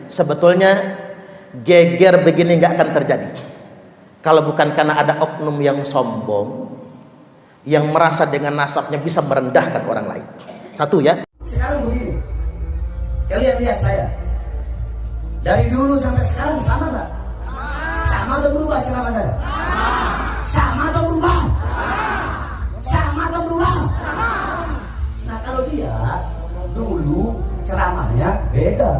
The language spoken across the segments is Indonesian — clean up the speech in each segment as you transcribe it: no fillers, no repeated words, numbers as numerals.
Sebetulnya geger begini nggak akan terjadi kalau bukan karena ada oknum yang sombong, yang merasa dengan nasabnya bisa merendahkan orang lain. Satu ya. Sekarang begini, kalian lihat saya dari dulu sampai sekarang sama nggak? Sama atau berubah ceramah saya? Sama atau berubah? Sama atau berubah? Nah kalau dia dulu ceramahnya beda.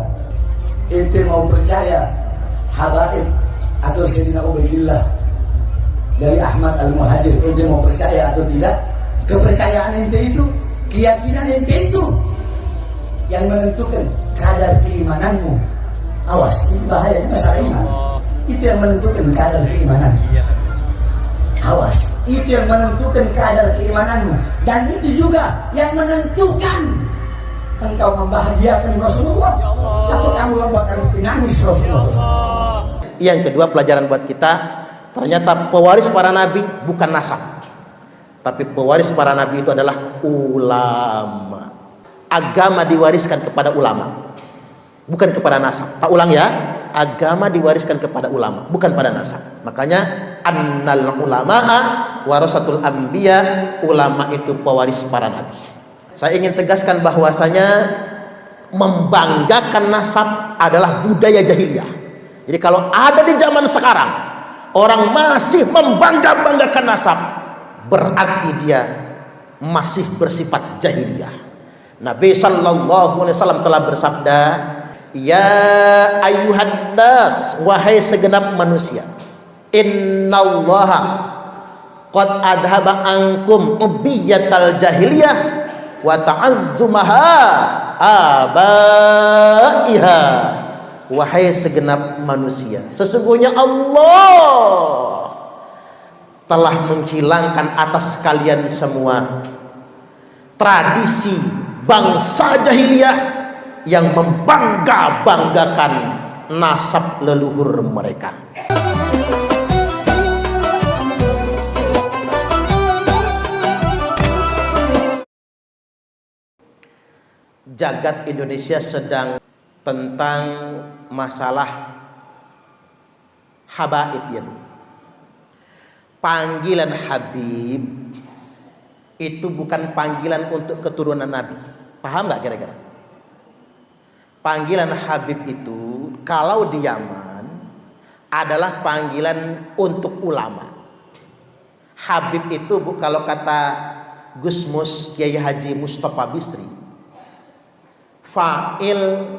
Ente mau percaya Habaib atau Sayyidina Ubaidillah dari Ahmad Al-Muhajir, ente mau percaya atau tidak? Kepercayaan ente itu, keyakinan ente itu yang menentukan kadar keimananmu. Awas, ini bahaya, ini masalah iman. Itu yang menentukan kadar keimanan. Awas, itu yang menentukan kadar keimananmu. Dan itu juga yang menentukan engkau membahagiakan Rasulullah atau kamu bakal menangis Rasulullah. Yang kedua, pelajaran buat kita, ternyata pewaris para nabi bukan nasab, tapi pewaris para nabi itu adalah ulama. Agama diwariskan kepada ulama, bukan kepada nasab. Tak ulang ya, agama diwariskan kepada ulama, bukan pada nasab. Makanya annal ulama'a warasatul anbiya, ulama itu pewaris para nabi. Saya ingin tegaskan bahwasanya membanggakan nasab adalah budaya jahiliyah. Jadi kalau ada di zaman sekarang orang masih membangga-banggakan nasab, berarti dia masih bersifat jahiliyah. Nabi sallallahu alaihi wasallam telah bersabda, ya ayyuhan nas, wahai segenap manusia, innallaha qad adhaba ankum ubiyatal jahiliyah wa ta'azzumaha abaiha. Wahai segenap manusia, sesungguhnya Allah telah menghilangkan atas kalian semua tradisi bangsa jahiliyah yang membangga-banggakan nasab leluhur mereka. Jagat Indonesia sedang tentang masalah habaib ya. Panggilan Habib itu bukan panggilan untuk keturunan Nabi. Paham nggak kira-kira? Panggilan Habib itu kalau di Yaman adalah panggilan untuk ulama. Habib itu kalau kata Gus Mus Kiai Haji Mustafa Bisri, fa'il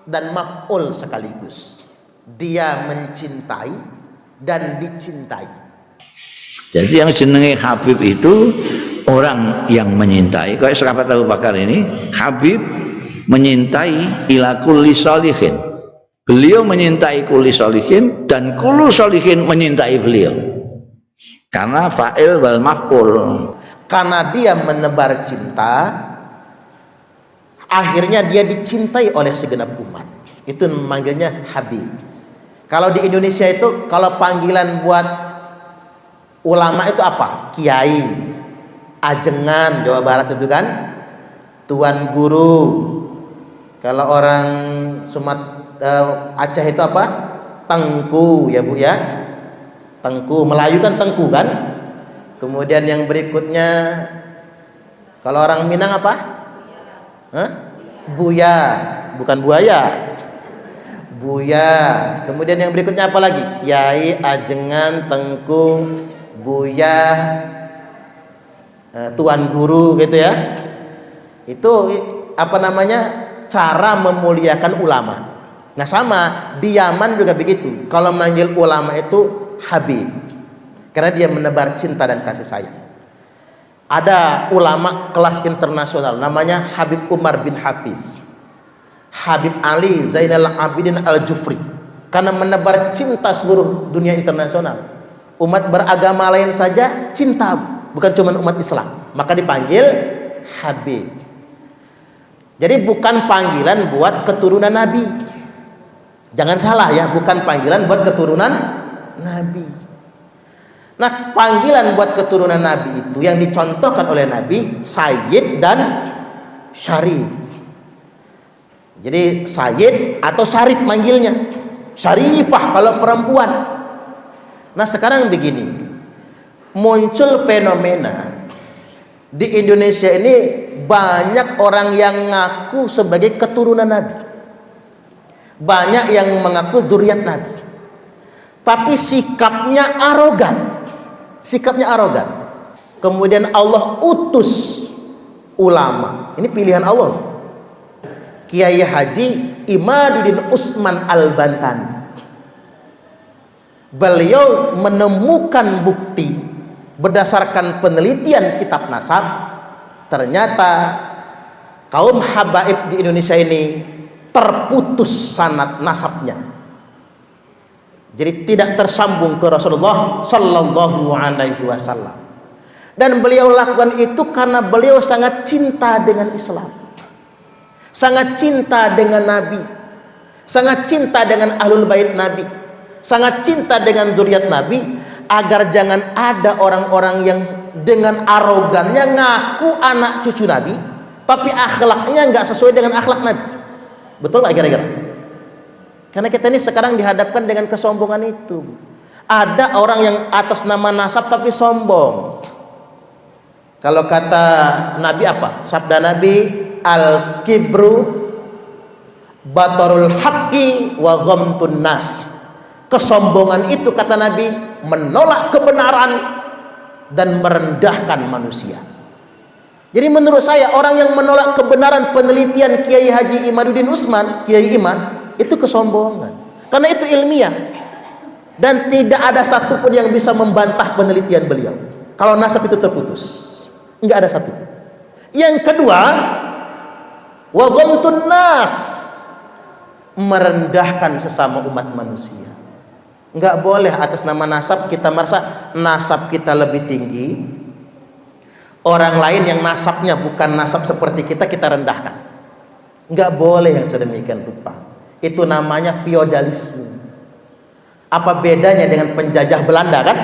dan maf'ul sekaligus. Dia mencintai dan dicintai. Jadi yang jenenge Habib itu orang yang menyintai. Kayak sahabat Abu Bakar ini, Habib menyintai ila kulli sholihin. Beliau menyintai kulli sholihin dan kullu sholihin menyintai beliau. Karena fa'il wal maf'ul. Karena dia menebar cinta, akhirnya dia dicintai oleh segenap umat. Itu memanggilnya Habib. Kalau di Indonesia itu, kalau panggilan buat ulama itu apa? Kiai, ajengan, Jawa Barat itu kan, tuan guru. Kalau orang Aceh itu apa? Tengku ya Bu ya. Tengku, Melayu kan tengku kan. Kemudian yang berikutnya, kalau orang Minang apa? Hah? Buya, bukan buaya. Buya. Kemudian yang berikutnya apa lagi? Kiai, ajengan, tengku, buya, tuan guru gitu ya. Itu apa namanya? Cara memuliakan ulama. Nah sama di Yaman juga begitu. Kalau manggil ulama itu Habib, karena dia menebar cinta dan kasih sayang. Ada ulama kelas internasional namanya Habib Umar bin Hafiz, Habib Ali Zainal Abidin Al-Jufri, karena menebar cinta seluruh dunia internasional. Umat beragama lain saja cinta, bukan cuma umat Islam, maka dipanggil Habib. Jadi bukan panggilan buat keturunan Nabi. Jangan salah ya, bukan panggilan buat keturunan Nabi. Nah, panggilan buat keturunan Nabi itu yang dicontohkan oleh Nabi Sayyid dan Syarif. Jadi Sayyid atau Syarif manggilnya, Syarifah kalau perempuan. Nah sekarang begini, muncul fenomena di Indonesia ini, banyak orang yang ngaku sebagai keturunan Nabi, banyak yang mengaku dzurriyyat Nabi, tapi sikapnya arogan, kemudian Allah utus ulama, ini pilihan Allah, Kiai Haji Imaduddin Usman Al-Bantani. Beliau menemukan bukti berdasarkan penelitian kitab nasab, ternyata kaum habaib di Indonesia ini terputus sanad nasabnya, jadi tidak tersambung ke Rasulullah Sallallahu Alaihi Wasallam. Dan beliau lakukan itu karena beliau sangat cinta dengan Islam, sangat cinta dengan Nabi, sangat cinta dengan Ahlul Bait Nabi, sangat cinta dengan dzurriyyat Nabi, agar jangan ada orang-orang yang dengan arogannya ngaku anak cucu Nabi, tapi akhlaknya nggak sesuai dengan akhlak Nabi. Betul nggak kira-kira? Karena kita ini sekarang dihadapkan dengan kesombongan itu. Ada orang yang atas nama nasab tapi sombong. Kalau kata Nabi apa? Sabda Nabi, al-kibru batarul haqqi wa ghamtun nas. Kesombongan itu kata Nabi menolak kebenaran dan merendahkan manusia. Jadi menurut saya orang yang menolak kebenaran penelitian Kiai Haji Imaduddin Usman, Kiai Iman, itu kesombongan. Karena itu ilmiah dan tidak ada satupun yang bisa membantah penelitian beliau. Kalau nasab itu terputus, nggak ada satu. Yang kedua, wa ghamtun nas, merendahkan sesama umat manusia. Nggak boleh atas nama nasab kita merasa nasab kita lebih tinggi, orang lain yang nasabnya bukan nasab seperti kita rendahkan. Nggak boleh yang sedemikian rupa. Itu namanya feodalisme. Apa bedanya dengan penjajah Belanda kan?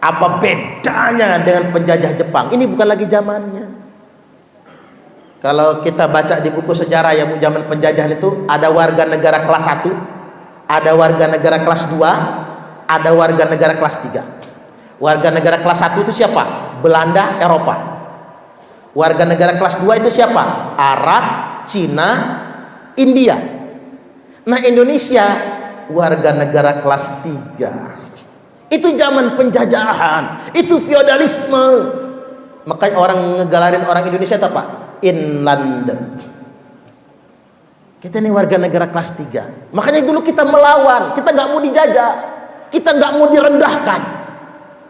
Apa bedanya dengan penjajah Jepang? Ini bukan lagi zamannya. Kalau kita baca di buku sejarah yang zaman penjajahan itu, ada warga negara kelas 1, ada warga negara kelas 2, ada warga negara kelas 3. Warga negara kelas 1 itu siapa? Belanda, Eropa. Warga negara kelas 2 itu siapa? Arab, Cina, India. Nah Indonesia warga negara kelas 3. Itu zaman penjajahan, itu feodalisme. Makanya orang ngegalarin orang Indonesia itu apa? Inlander. Kita ini warga negara kelas 3. Makanya dulu kita melawan, kita nggak mau dijajah, kita nggak mau direndahkan.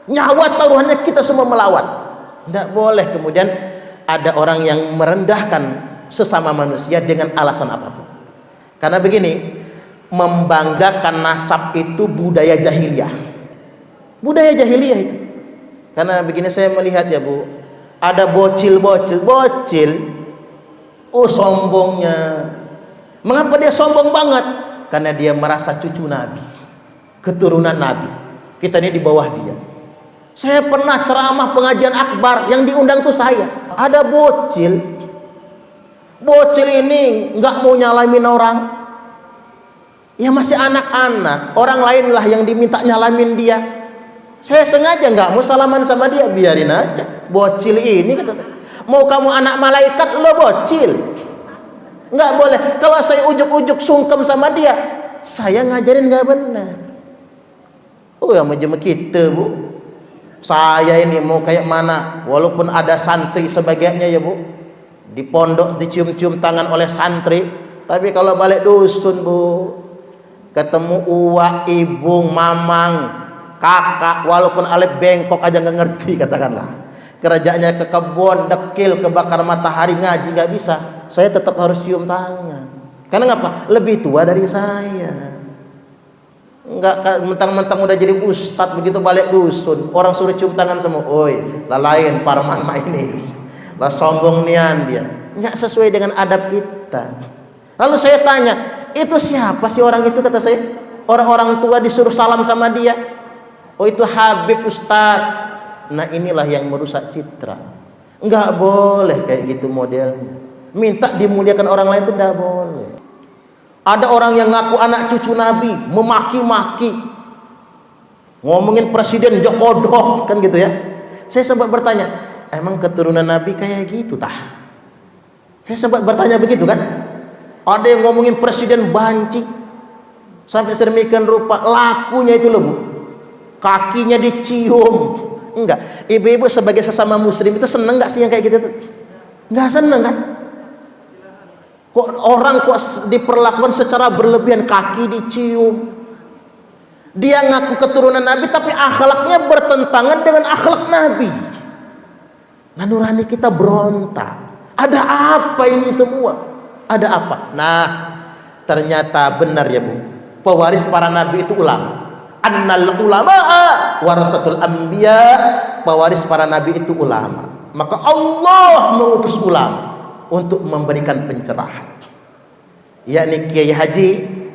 Nyawa taruhannya kita semua melawan. Nggak boleh kemudian ada orang yang merendahkan sesama manusia dengan alasan apapun. Karena begini, membanggakan nasab itu budaya jahiliyah. Budaya jahiliyah itu. Karena begini saya melihat ya Bu, ada bocil, oh sombongnya. Mengapa dia sombong banget? Karena dia merasa cucu Nabi, keturunan Nabi. Kita ini di bawah dia. Saya pernah ceramah pengajian akbar yang diundang tuh saya. Ada bocil ini nggak mau nyalamin orang. Ya masih anak-anak, orang lain lah yang diminta nyalamin dia. Saya sengaja nggak mau salaman sama dia, biarin aja. Bocil ini kata saya, mau kamu anak malaikat lo bocil, nggak boleh. Kalau saya ujuk-ujuk sungkem sama dia, saya ngajarin nggak benar. Oh yang macam kita Bu, saya ini mau kayak mana? Walaupun ada santri sebagainya ya Bu, di pondok dicium-cium tangan oleh santri, tapi kalau balik dusun Bu, ketemu uak, ibu, mamang, kakak, walaupun alif bengkok aja nggak ngerti katakanlah. Kerjanya ke kebun, dekil, kebakar matahari, ngaji nggak bisa. Saya tetap harus cium tangan. Karena ngapa? Lebih tua dari saya. Nggak mentang-mentang udah jadi ustadz begitu balik dusun, orang suruh cium tangan semua. Oi, lalain parman mah ini. Lah sombong nian dia. Nggak sesuai dengan adab kita. Lalu saya tanya, itu siapa sih orang itu? Kata saya, orang-orang tua disuruh salam sama dia. Oh itu Habib Ustadz. Nah inilah yang merusak citra. Enggak boleh kayak gitu modelnya. Minta dimuliakan orang lain itu tidak boleh. Ada orang yang ngaku anak cucu Nabi, memaki-maki, ngomongin Presiden Jokodok, kan gitu ya. Saya sempat bertanya, emang keturunan Nabi kayak gitu tah? Saya sempat bertanya begitu kan. Ada yang ngomongin Presiden Banci, sampai sedemikian rupa lakunya itu loh bu, kakinya dicium. Enggak, ibu-ibu sebagai sesama muslim itu seneng nggak sih yang kayak gitu tuh? Nggak seneng kan? Kok orang kok diperlakukan secara berlebihan, kaki dicium. Dia ngaku keturunan Nabi tapi akhlaknya bertentangan dengan akhlak Nabi. Nah, nurani kita berontak. Ada apa ini semua? Ada apa? Nah, ternyata benar ya bu, pewaris para nabi itu ulama. Annal ulama'a warasatul anbiya, pewaris para nabi itu ulama. Maka Allah mengutus ulama untuk memberikan pencerahan, yakni Kiai Haji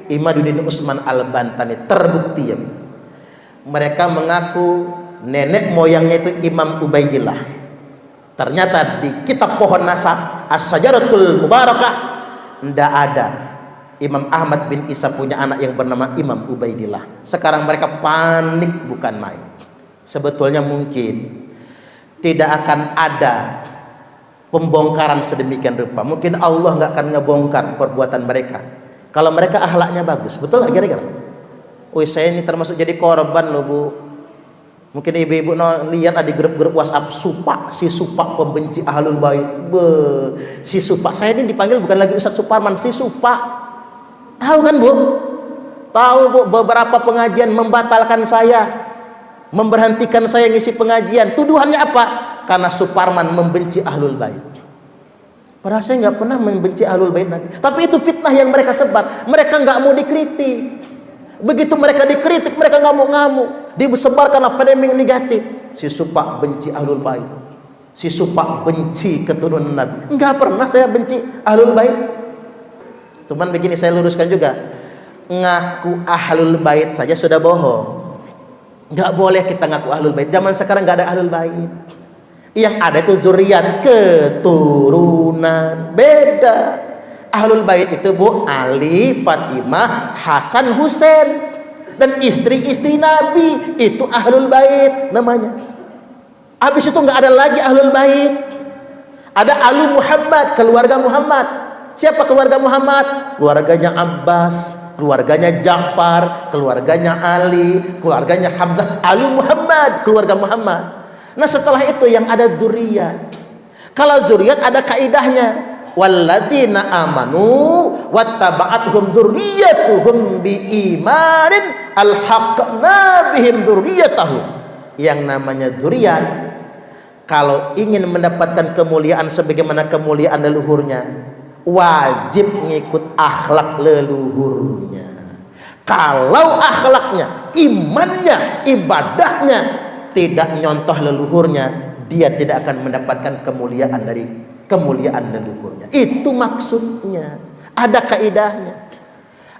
Imaduddin Usman Al-Bantani. Terbukti ya, mereka mengaku nenek moyangnya itu Imam Ubaidillah. Ternyata di kitab pohon nasab As-Sajaratul Mubarakah tidak ada Imam Ahmad bin Isa punya anak yang bernama Imam Ubaidillah. Sekarang mereka panik bukan main. Sebetulnya mungkin tidak akan ada pembongkaran sedemikian rupa. Mungkin Allah nggak akan ngebongkar perbuatan mereka kalau mereka akhlaknya bagus. Betul nggak kira-kira? Wih, saya ini termasuk jadi korban loh bu. Mungkin ibu-ibu lihat ada grup-grup WhatsApp si Supak pembenci Ahlul Bait. Si Supak, saya ini dipanggil bukan lagi Ustadz Suparman, si Supak. Tahu kan bu? Tahu bu, beberapa pengajian membatalkan saya, memberhentikan saya ngisi pengajian. Tuduhannya apa? Karena Suparman membenci Ahlul Bait. Padahal saya nggak pernah membenci Ahlul Bait Nabi. Tapi itu fitnah yang mereka sebar. Mereka nggak mau dikritik. Begitu mereka dikritik, mereka ngamuk-ngamuk. Disebarkan pandemi negatif. Si Supak benci Ahlul Bait. Si Supak benci keturunan Nabi. Nggak pernah saya benci Ahlul Bait. Cuman begini saya luruskan juga. Ngaku Ahlul Bait saja sudah bohong. Nggak boleh kita ngaku Ahlul Bait. Zaman sekarang nggak ada Ahlul Bait. Yang ada itu zuriat, keturunan. Beda. Ahlul Bait itu bu, Ali, Fatimah, Hasan, Husain, dan istri-istri Nabi itu Ahlul Bait namanya. Habis itu nggak ada lagi Ahlul Bait. Ada Alu Muhammad, keluarga Muhammad. Siapa keluarga Muhammad? Keluarganya Abbas, keluarganya Ja'far, keluarganya Ali, keluarganya Hamzah. Alu Muhammad, keluarga Muhammad. Nah setelah itu yang ada zuriat. Kalau zuriat ada kaidahnya. Walladzina amanu wattaba'athum dzurriyyatuhum biimanin alhaqna bihim dzurriyyatahum. Yang namanya dzurriyyat, kalau ingin mendapatkan kemuliaan sebagaimana kemuliaan leluhurnya, wajib ngikut akhlak leluhurnya. Kalau akhlaknya, imannya, ibadahnya tidak nyontoh leluhurnya, dia tidak akan mendapatkan kemuliaan dari kemuliaan leluhurnya. Itu maksudnya. Ada kaidahnya.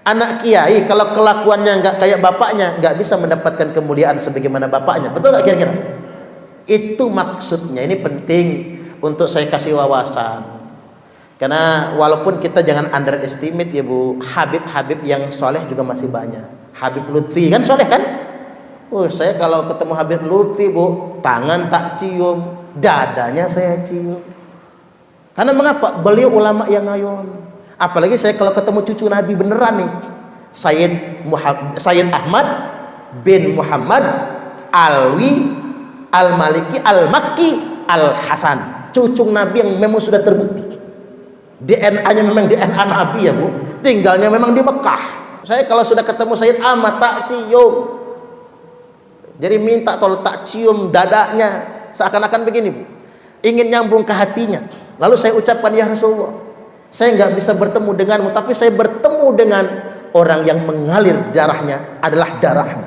Anak kiai kalau kelakuannya nggak kayak bapaknya, nggak bisa mendapatkan kemuliaan sebagaimana bapaknya. Betul nggak kira-kira? Itu maksudnya. Ini penting untuk saya kasih wawasan. Karena walaupun kita jangan underestimate ya bu, Habib-habib yang soleh juga masih banyak. Habib Lutfi kan soleh kan? Saya kalau ketemu Habib Lutfi bu, tangan tak cium, dadanya saya cium. Karena mengapa? Beliau ulama yang ngayon. Apalagi saya kalau ketemu cucu Nabi beneran nih, Sayyid Ahmad bin Muhammad Alwi Al-Maliki Al-Makki Al-Hasan, cucu Nabi yang memang sudah terbukti. DNA-nya memang DNA Nabi ya bu, tinggalnya memang di Mekah. Saya kalau sudah ketemu Sayyid Ahmad tak cium. Jadi minta tolong tak cium dadanya, seakan-akan begini bu, ingin nyambung ke hatinya. Lalu saya ucapkan, ya Rasulullah, saya nggak bisa bertemu denganmu, tapi saya bertemu dengan orang yang mengalir darahnya adalah darahmu.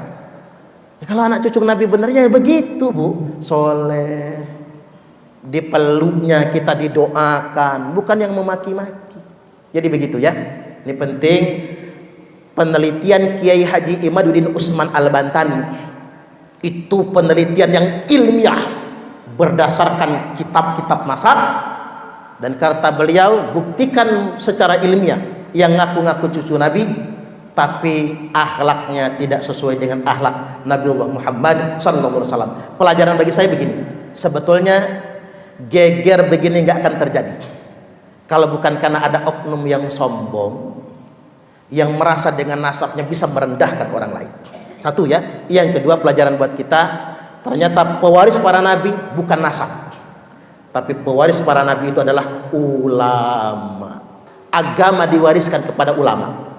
Ya, kalau anak cucu Nabi benernya ya begitu bu, soleh, dipeluknya kita didoakan, bukan yang memaki-maki. Jadi begitu ya. Ini penting. Penelitian Kiai Haji Imaduddin Usman Al-Bantani itu penelitian yang ilmiah berdasarkan kitab-kitab mazhab Dan kata beliau, buktikan secara ilmiah yang ngaku-ngaku cucu Nabi tapi akhlaknya tidak sesuai dengan akhlak Nabiullah Muhammad sallallahu alaihi wasallam. Pelajaran bagi saya begini, sebetulnya geger begini nggak akan terjadi kalau bukan karena ada oknum yang sombong, yang merasa dengan nasabnya bisa merendahkan orang lain. Satu ya. Yang kedua, pelajaran buat kita, ternyata pewaris para nabi bukan nasab, tapi pewaris para nabi itu adalah ulama. Agama diwariskan kepada ulama,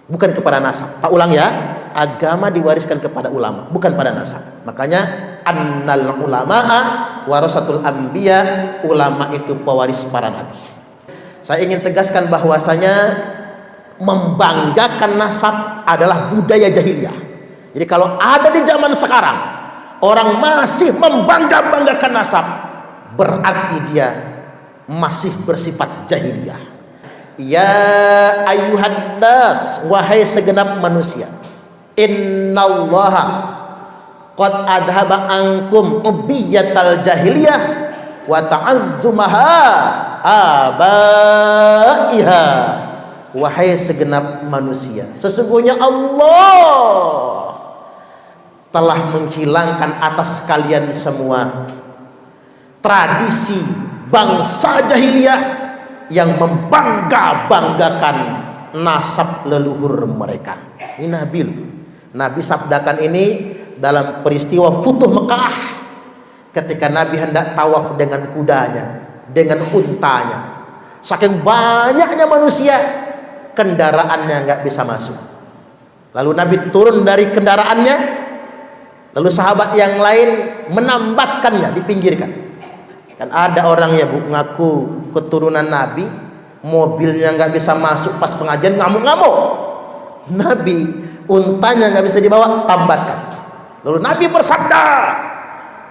bukan kepada nasab. Tak ulang ya, agama diwariskan kepada ulama, bukan pada nasab. Makanya annal ulama'a warasatul anbiya, ulama itu pewaris para nabi. Saya ingin tegaskan bahwasanya membanggakan nasab adalah budaya jahiliyah. Jadi kalau ada di zaman sekarang orang masih membangga-banggakan nasab, berarti dia masih bersifat jahiliyah. Ya ayyuhan nas, wahai segenap manusia, innallaha qad adhaba ankum ubiyatal jahiliyah wa ta'azzumaha abaiha. Wahai segenap manusia, sesungguhnya Allah telah menghilangkan atas kalian semua tradisi bangsa jahiliyah yang membangga-banggakan nasab leluhur mereka. Ini Nabi loh. Nabi sabdakan ini dalam peristiwa Futuh Mekah, ketika Nabi hendak tawaf dengan kudanya, dengan untanya. Saking banyaknya manusia, kendaraannya nggak bisa masuk. Lalu Nabi turun dari kendaraannya, lalu sahabat yang lain menambatkannya, dipinggirkan. Kan ada orang ya bu, ngaku keturunan Nabi, mobilnya nggak bisa masuk pas pengajian, ngamuk-ngamuk. Nabi untanya nggak bisa dibawa, tambatkan. Lalu Nabi bersabda,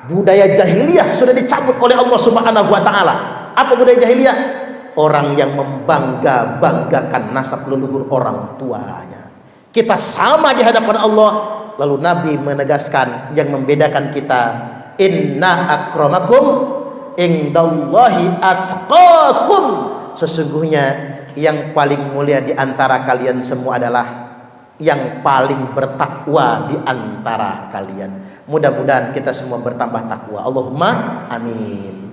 budaya jahiliyah sudah dicabut oleh Allah Subhanahu wa taala. Apa budaya jahiliyah? Orang yang membangga-banggakan nasab leluhur orang tuanya. Kita sama di hadapan Allah. Lalu Nabi menegaskan yang membedakan kita, inna akramakum indallahi atqakum. Sesungguhnya yang paling mulia di antara kalian semua adalah yang paling bertakwa di antara kalian. Mudah-mudahan kita semua bertambah takwa. Allahumma amin.